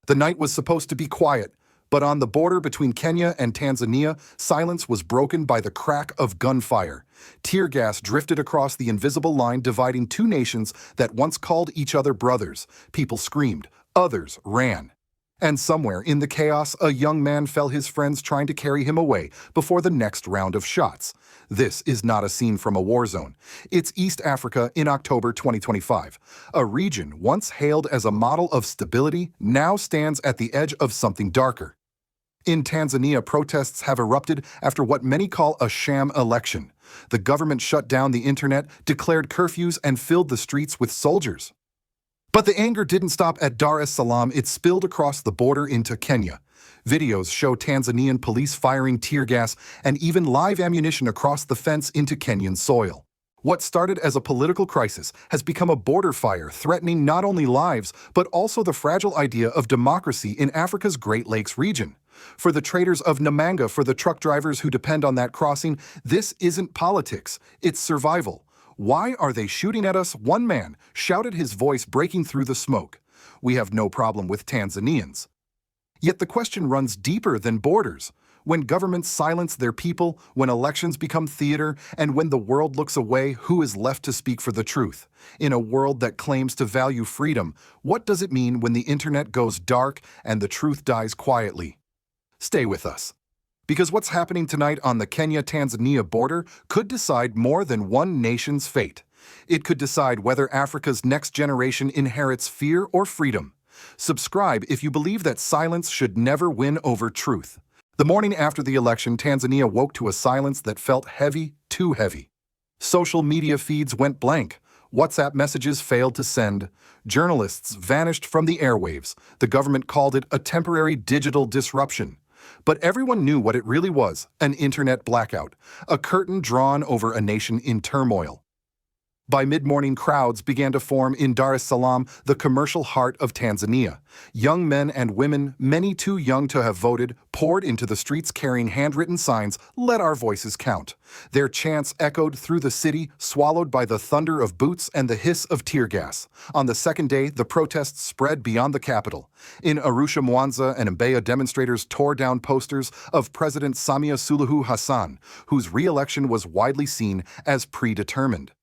The night was supposed to be quiet, but on the border between Kenya and Tanzania, silence was broken by the crack of gunfire. Tear gas drifted across the invisible line dividing two nations that once called each other brothers. People screamed, others ran. And somewhere in the chaos, a young man fell his friends trying to carry him away before the next round of shots. This is not a scene from a war zone. It's East Africa in October 2025. A region once hailed as a model of stability now stands at the edge of something darker. In Tanzania, protests have erupted after what many call a sham election. The government shut down the internet, declared curfews, and filled the streets with soldiers. But the anger didn't stop at Dar es Salaam, it spilled across the border into Kenya. Videos show Tanzanian police firing tear gas and even live ammunition across the fence into Kenyan soil. What started as a political crisis has become a border fire threatening not only lives, but also the fragile idea of democracy in Africa's Great Lakes region. For the traders of Namanga, for the truck drivers who depend on that crossing, this isn't politics, it's survival. Why are they shooting at us? One man shouted, his voice breaking through the smoke. We have no problem with Tanzanians. Yet the question runs deeper than borders. When governments silence their people, when elections become theater, and when the world looks away, who is left to speak for the truth? In a world that claims to value freedom, what does it mean when the internet goes dark and the truth dies quietly? Stay with us. Because what's happening tonight on the Kenya-Tanzania border could decide more than one nation's fate. It could decide whether Africa's next generation inherits fear or freedom. Subscribe if you believe that silence should never win over truth. The morning after the election, Tanzania woke to a silence that felt heavy, too heavy. Social media feeds went blank. WhatsApp messages failed to send. Journalists vanished from the airwaves. The government called it a temporary digital disruption. But everyone knew what it really was, an internet blackout, a curtain drawn over a nation in turmoil. By mid-morning, crowds began to form in Dar es Salaam, the commercial heart of Tanzania. Young men and women, many too young to have voted, poured into the streets carrying handwritten signs, "Let our voices count." Their chants echoed through the city, swallowed by the thunder of boots and the hiss of tear gas. On the second day, the protests spread beyond the capital. In Arusha, Mwanza, and Mbeya, demonstrators tore down posters of President Samia Suluhu Hassan, whose re-election was widely seen as predetermined.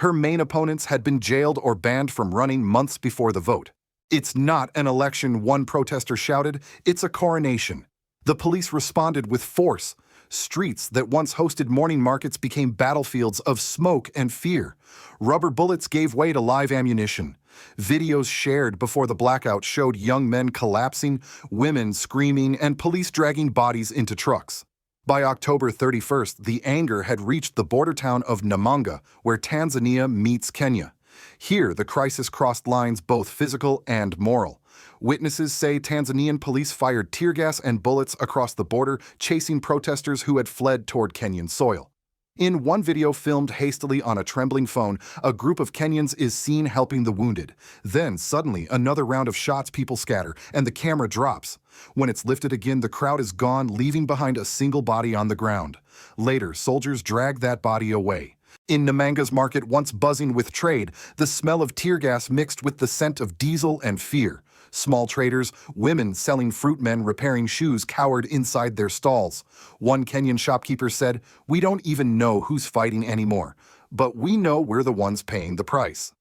Her main opponents had been jailed or banned from running months before the vote. "It's not an election," one protester shouted, "it's a coronation." The police responded with force. Streets that once hosted morning markets became battlefields of smoke and fear. Rubber bullets gave way to live ammunition. Videos shared before the blackout showed young men collapsing, women screaming, and police dragging bodies into trucks. By October 31st, the anger had reached the border town of Namanga, where Tanzania meets Kenya. Here, the crisis crossed lines both physical and moral. Witnesses say Tanzanian police fired tear gas and bullets across the border, chasing protesters who had fled toward Kenyan soil. In one video filmed hastily on a trembling phone, a group of Kenyans is seen helping the wounded. Then, suddenly, another round of shots, people scatter, and the camera drops. When it's lifted again, the crowd is gone, leaving behind a single body on the ground. Later, soldiers drag that body away. In Namanga's market, once buzzing with trade, the smell of tear gas mixed with the scent of diesel and fear. Small traders, women selling fruit, men repairing shoes cowered inside their stalls. One Kenyan shopkeeper said, "We don't even know who's fighting anymore, but we know we're the ones paying the price."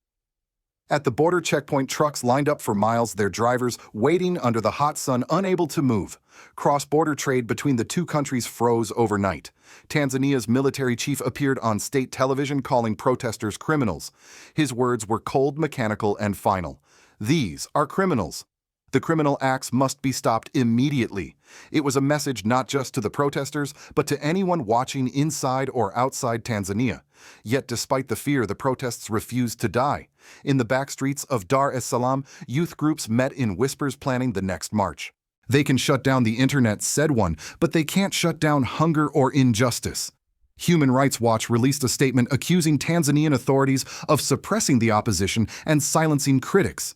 At the border checkpoint, trucks lined up for miles, their drivers waiting under the hot sun, unable to move. Cross-border trade between the two countries froze overnight. Tanzania's military chief appeared on state television calling protesters criminals. His words were cold, mechanical, and final. "These are criminals. The criminal acts must be stopped immediately." It was a message not just to the protesters, but to anyone watching inside or outside Tanzania. Yet despite the fear, the protests refused to die. In the back streets of Dar es Salaam, youth groups met in whispers planning the next march. "They can shut down the internet," said one, "but they can't shut down hunger or injustice." Human Rights Watch released a statement accusing Tanzanian authorities of suppressing the opposition and silencing critics.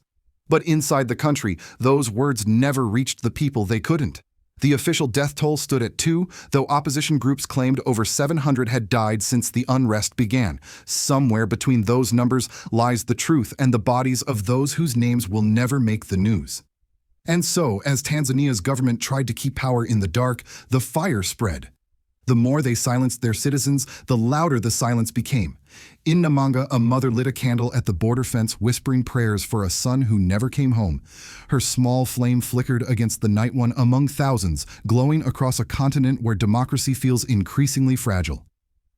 But inside the country, those words never reached the people they couldn't. The official death toll stood at 2, though opposition groups claimed over 700 had died since the unrest began. Somewhere between those numbers lies the truth and the bodies of those whose names will never make the news. And so, as Tanzania's government tried to keep power in the dark, the fire spread. The more they silenced their citizens, the louder the silence became. In Namanga, a mother lit a candle at the border fence, whispering prayers for a son who never came home. Her small flame flickered against the night one among thousands, glowing across a continent where democracy feels increasingly fragile.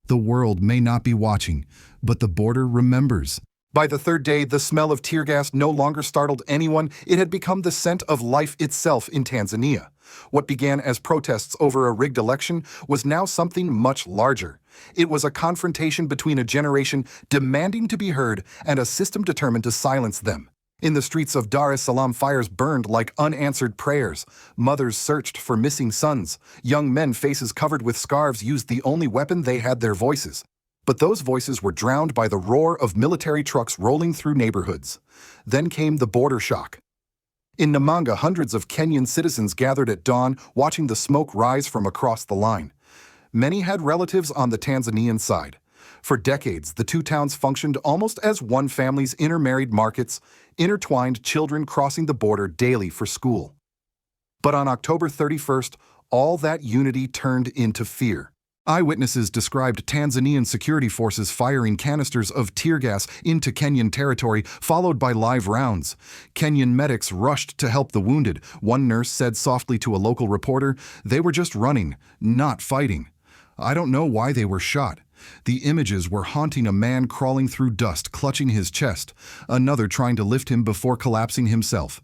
The world may not be watching, but the border remembers. By the third day, the smell of tear gas no longer startled anyone. It had become the scent of life itself in Tanzania. What began as protests over a rigged election was now something much larger. It was a confrontation between a generation demanding to be heard and a system determined to silence them. In the streets of Dar es Salaam, fires burned like unanswered prayers. Mothers searched for missing sons. Young men, faces covered with scarves, used the only weapon they had: their voices. But those voices were drowned by the roar of military trucks rolling through neighborhoods. Then came the border shock. In Namanga, hundreds of Kenyan citizens gathered at dawn, watching the smoke rise from across the line. Many had relatives on the Tanzanian side. For decades, the two towns functioned almost as one family's intermarried markets, intertwined children crossing the border daily for school. But on October 31st, all that unity turned into fear. Eyewitnesses described Tanzanian security forces firing canisters of tear gas into Kenyan territory, followed by live rounds. Kenyan medics rushed to help the wounded. One nurse said softly to a local reporter, "They were just running, not fighting. I don't know why they were shot." The images were haunting: a man crawling through dust, clutching his chest, another trying to lift him before collapsing himself.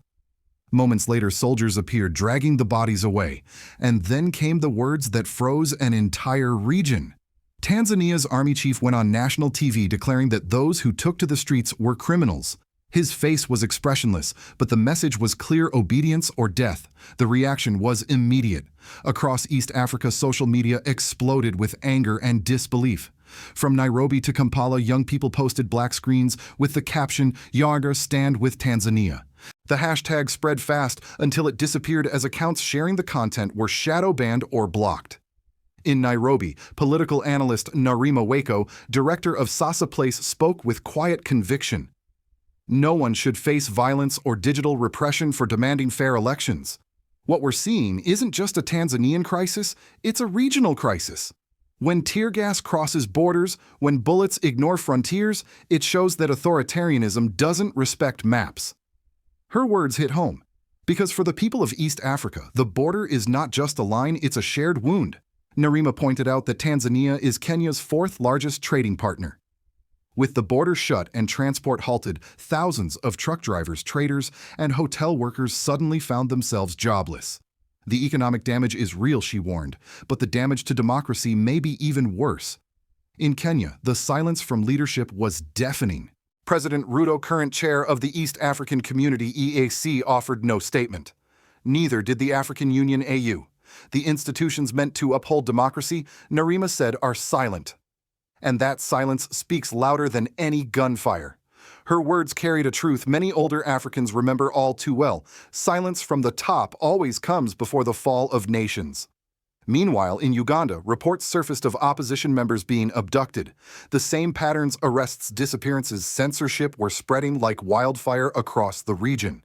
Moments later, soldiers appeared, dragging the bodies away. And then came the words that froze an entire region. Tanzania's army chief went on national TV declaring that those who took to the streets were criminals. His face was expressionless, but the message was clear: obedience or death. The reaction was immediate. Across East Africa, social media exploded with anger and disbelief. From Nairobi to Kampala, young people posted black screens with the caption, "Yanga, stand with Tanzania." The hashtag spread fast until it disappeared as accounts sharing the content were shadow banned or blocked. In Nairobi, political analyst Narima Waiko, director of Sasa Place, spoke with quiet conviction. No one should face violence or digital repression for demanding fair elections. What we're seeing isn't just a Tanzanian crisis, it's a regional crisis. When tear gas crosses borders, when bullets ignore frontiers, it shows that authoritarianism doesn't respect maps. Her words hit home, because for the people of East Africa, the border is not just a line, it's a shared wound. Narima pointed out that Tanzania is Kenya's fourth largest trading partner. With the border shut and transport halted, thousands of truck drivers, traders, and hotel workers suddenly found themselves jobless. The economic damage is real, she warned, but the damage to democracy may be even worse. In Kenya, the silence from leadership was deafening. President Ruto, current chair of the East African Community (EAC), offered no statement. Neither did the African Union (AU). The institutions meant to uphold democracy, Narima said, are silent. And that silence speaks louder than any gunfire. Her words carried a truth many older Africans remember all too well: silence from the top always comes before the fall of nations. Meanwhile, in Uganda, reports surfaced of opposition members being abducted. The same patterns: arrests, disappearances, censorship were spreading like wildfire across the region.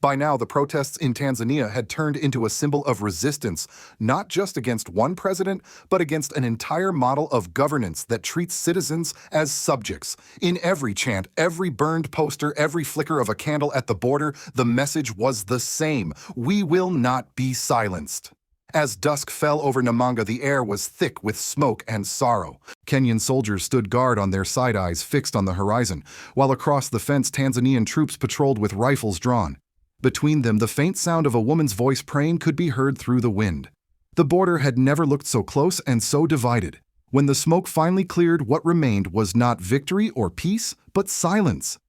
By now, the protests in Tanzania had turned into a symbol of resistance, not just against one president, but against an entire model of governance that treats citizens as subjects. In every chant, every burned poster, every flicker of a candle at the border, the message was the same: we will not be silenced. As dusk fell over Namanga, the air was thick with smoke and sorrow. Kenyan soldiers stood guard on their side, eyes fixed on the horizon, while across the fence Tanzanian troops patrolled with rifles drawn. Between them, the faint sound of a woman's voice praying could be heard through the wind. The border had never looked so close and so divided. When the smoke finally cleared, what remained was not victory or peace, but silence.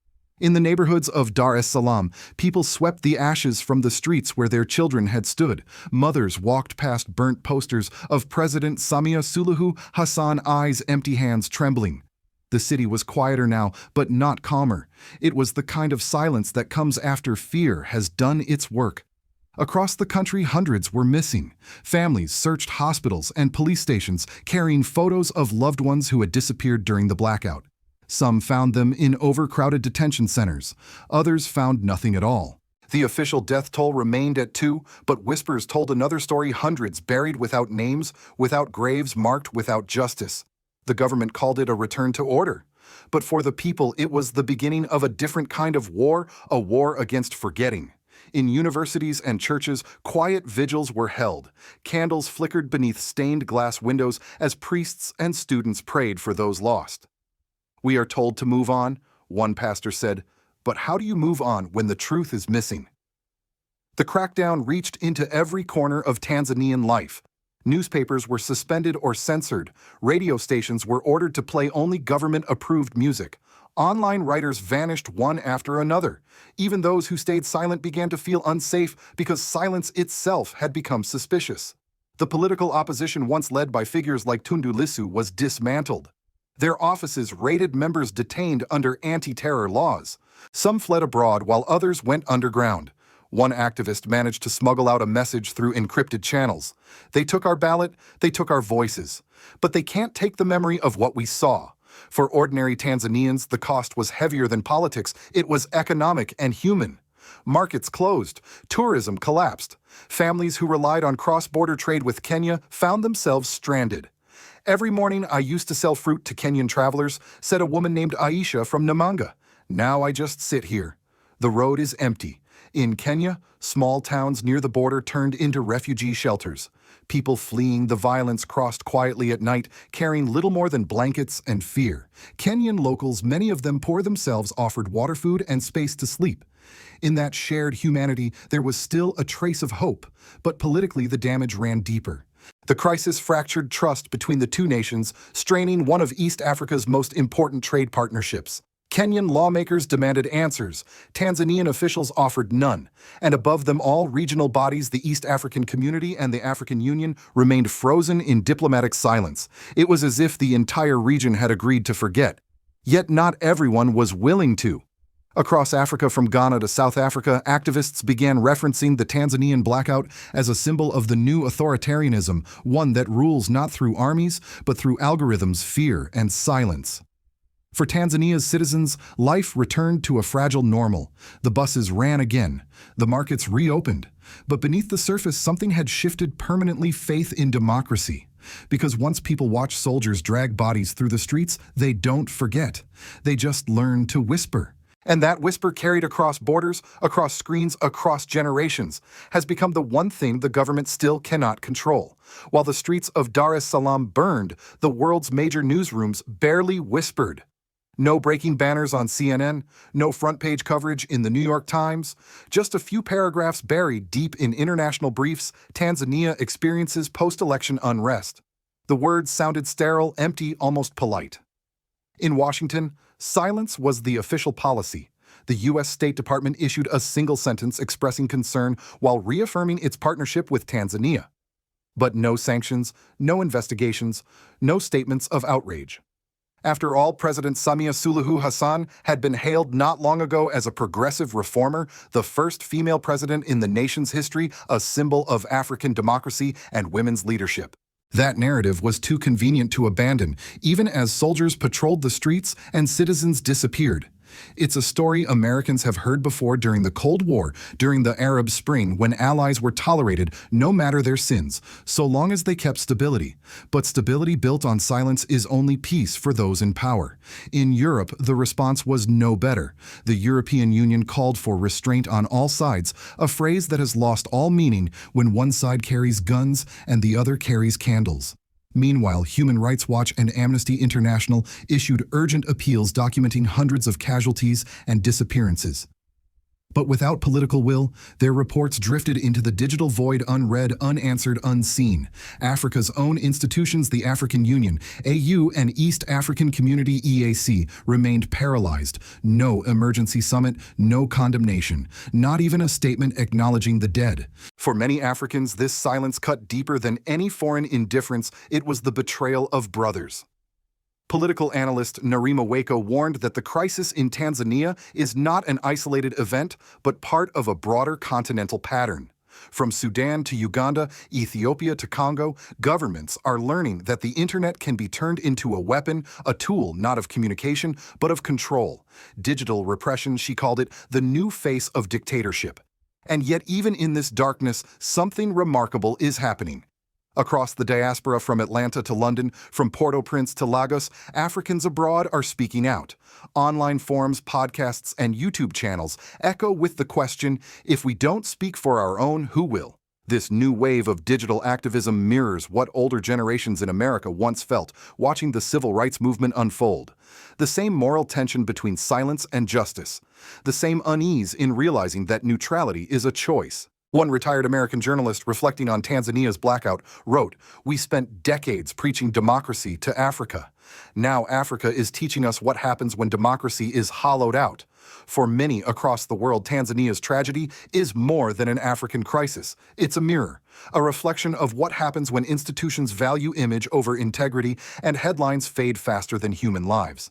In the neighborhoods of Dar es Salaam, people swept the ashes from the streets where their children had stood. Mothers walked past burnt posters of President Samia Suluhu Hassan, eyes empty, hands trembling. The city was quieter now, but not calmer. It was the kind of silence that comes after fear has done its work. Across the country, hundreds were missing. Families searched hospitals and police stations, carrying photos of loved ones who had disappeared during the blackout. Some found them in overcrowded detention centers. Others found nothing at all. The official death toll remained at 2, but whispers told another story: hundreds buried without names, without graves marked, without justice. The government called it a return to order. But for the people, it was the beginning of a different kind of war, a war against forgetting. In universities and churches, quiet vigils were held. Candles flickered beneath stained glass windows as priests and students prayed for those lost. "We are told to move on," one pastor said, "but how do you move on when the truth is missing?" The crackdown reached into every corner of Tanzanian life. Newspapers were suspended or censored. Radio stations were ordered to play only government-approved music. Online writers vanished one after another. Even those who stayed silent began to feel unsafe because silence itself had become suspicious. The political opposition, once led by figures like Tundu Lissu, was dismantled. Their offices raided, members detained under anti-terror laws. Some fled abroad while others went underground. One activist managed to smuggle out a message through encrypted channels. "They took our ballot, they took our voices. But they can't take the memory of what we saw." For ordinary Tanzanians, the cost was heavier than politics. It was economic and human. Markets closed. Tourism collapsed. Families who relied on cross-border trade with Kenya found themselves stranded. "Every morning I used to sell fruit to Kenyan travelers," said a woman named Aisha from Namanga. "Now I just sit here. The road is empty." In Kenya, small towns near the border turned into refugee shelters. People fleeing the violence crossed quietly at night, carrying little more than blankets and fear. Kenyan locals, many of them poor themselves, offered water, food, and space to sleep. In that shared humanity, there was still a trace of hope, but politically the damage ran deeper. The crisis fractured trust between the two nations, straining one of East Africa's most important trade partnerships. Kenyan lawmakers demanded answers. Tanzanian officials offered none. And above them all, regional bodies, the East African Community and the African Union, remained frozen in diplomatic silence. It was as if the entire region had agreed to forget. Yet not everyone was willing to. Across Africa, from Ghana to South Africa, activists began referencing the Tanzanian blackout as a symbol of the new authoritarianism, one that rules not through armies, but through algorithms, fear, and silence. For Tanzania's citizens, life returned to a fragile normal. The buses ran again. The markets reopened. But beneath the surface, something had shifted permanently: faith in democracy. Because once people watch soldiers drag bodies through the streets, they don't forget. They just learn to whisper. And that whisper, carried across borders, across screens, across generations, has become the one thing the government still cannot control. While the streets of Dar es Salaam burned, the world's major newsrooms barely whispered. No breaking banners on CNN, no front-page coverage in the New York Times, just a few paragraphs buried deep in international briefs: Tanzania experiences post-election unrest. The words sounded sterile, empty, almost polite. In Washington, silence was the official policy. The U.S. State Department issued a single sentence expressing concern while reaffirming its partnership with Tanzania. But no sanctions, no investigations, no statements of outrage. After all, President Samia Suluhu Hassan had been hailed not long ago as a progressive reformer, the first female president in the nation's history, a symbol of African democracy and women's leadership. That narrative was too convenient to abandon, even as soldiers patrolled the streets and citizens disappeared. It's a story Americans have heard before during the Cold War, during the Arab Spring, when allies were tolerated no matter their sins, so long as they kept stability. But stability built on silence is only peace for those in power. In Europe, the response was no better. The European Union called for restraint on all sides, a phrase that has lost all meaning when one side carries guns and the other carries candles. Meanwhile, Human Rights Watch and Amnesty International issued urgent appeals documenting hundreds of casualties and disappearances. But without political will, their reports drifted into the digital void, unread, unanswered, unseen. Africa's own institutions, the African Union, AU, and East African Community, EAC, remained paralyzed. No emergency summit, no condemnation, not even a statement acknowledging the dead. For many Africans, this silence cut deeper than any foreign indifference. It was the betrayal of brothers. Political analyst Narima Waco warned that the crisis in Tanzania is not an isolated event, but part of a broader continental pattern. From Sudan to Uganda, Ethiopia to Congo, governments are learning that the internet can be turned into a weapon, a tool not of communication, but of control. Digital repression, she called it, the new face of dictatorship. And yet, even in this darkness, something remarkable is happening. Across the diaspora, from Atlanta to London, from Port-au-Prince to Lagos, Africans abroad are speaking out. Online forums, podcasts, and YouTube channels echo with the question, if we don't speak for our own, who will? This new wave of digital activism mirrors what older generations in America once felt, watching the civil rights movement unfold. The same moral tension between silence and justice. The same unease in realizing that neutrality is a choice. One retired American journalist, reflecting on Tanzania's blackout, wrote, "We spent decades preaching democracy to Africa. Now Africa is teaching us what happens when democracy is hollowed out." For many across the world, Tanzania's tragedy is more than an African crisis. It's a mirror, a reflection of what happens when institutions value image over integrity and headlines fade faster than human lives.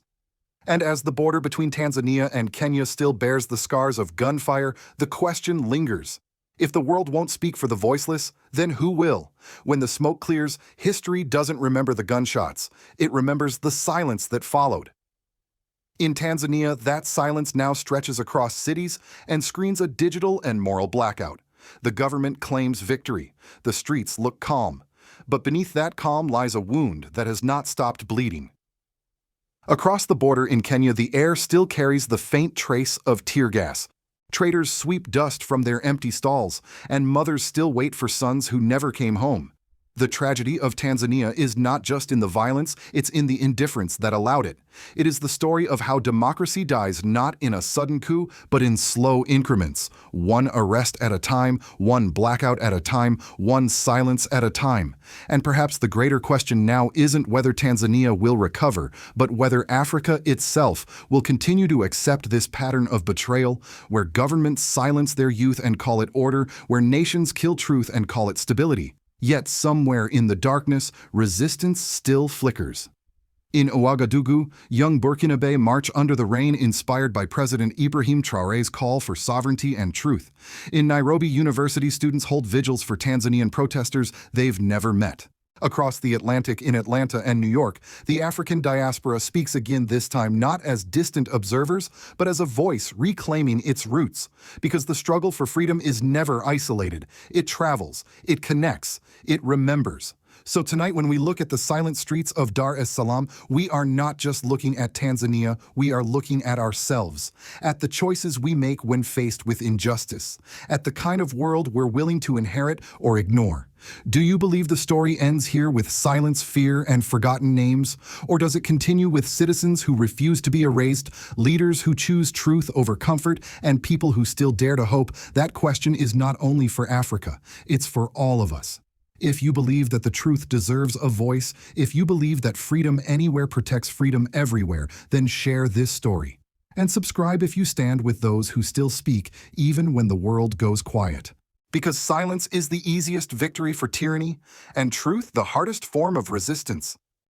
And as the border between Tanzania and Kenya still bears the scars of gunfire, the question lingers. If the world won't speak for the voiceless, then who will? When the smoke clears, history doesn't remember the gunshots. It remembers the silence that followed. In Tanzania, that silence now stretches across cities and screens a digital and moral blackout. The government claims victory. The streets look calm. But beneath that calm lies a wound that has not stopped bleeding. Across the border in Kenya, the air still carries the faint trace of tear gas. Traders sweep dust from their empty stalls, and mothers still wait for sons who never came home. The tragedy of Tanzania is not just in the violence, it's in the indifference that allowed it. It is the story of how democracy dies not in a sudden coup, but in slow increments. One arrest at a time, one blackout at a time, one silence at a time. And perhaps the greater question now isn't whether Tanzania will recover, but whether Africa itself will continue to accept this pattern of betrayal, where governments silence their youth and call it order, where nations kill truth and call it stability. Yet somewhere in the darkness, resistance still flickers. In Ouagadougou, young Burkinabe march under the rain inspired by President Ibrahim Traore's call for sovereignty and truth. In Nairobi, university students hold vigils for Tanzanian protesters they've never met. Across the Atlantic, in Atlanta and New York, the African diaspora speaks again, this time not as distant observers, but as a voice reclaiming its roots. Because the struggle for freedom is never isolated. It travels, it connects, it remembers. So tonight, when we look at the silent streets of Dar es Salaam, we are not just looking at Tanzania, we are looking at ourselves, at the choices we make when faced with injustice, at the kind of world we're willing to inherit or ignore. Do you believe the story ends here with silence, fear, and forgotten names? Or does it continue with citizens who refuse to be erased, leaders who choose truth over comfort, and people who still dare to hope? That question is not only for Africa, it's for all of us. If you believe that the truth deserves a voice, if you believe that freedom anywhere protects freedom everywhere, then share this story. And subscribe if you stand with those who still speak, even when the world goes quiet. Because silence is the easiest victory for tyranny, and truth the hardest form of resistance.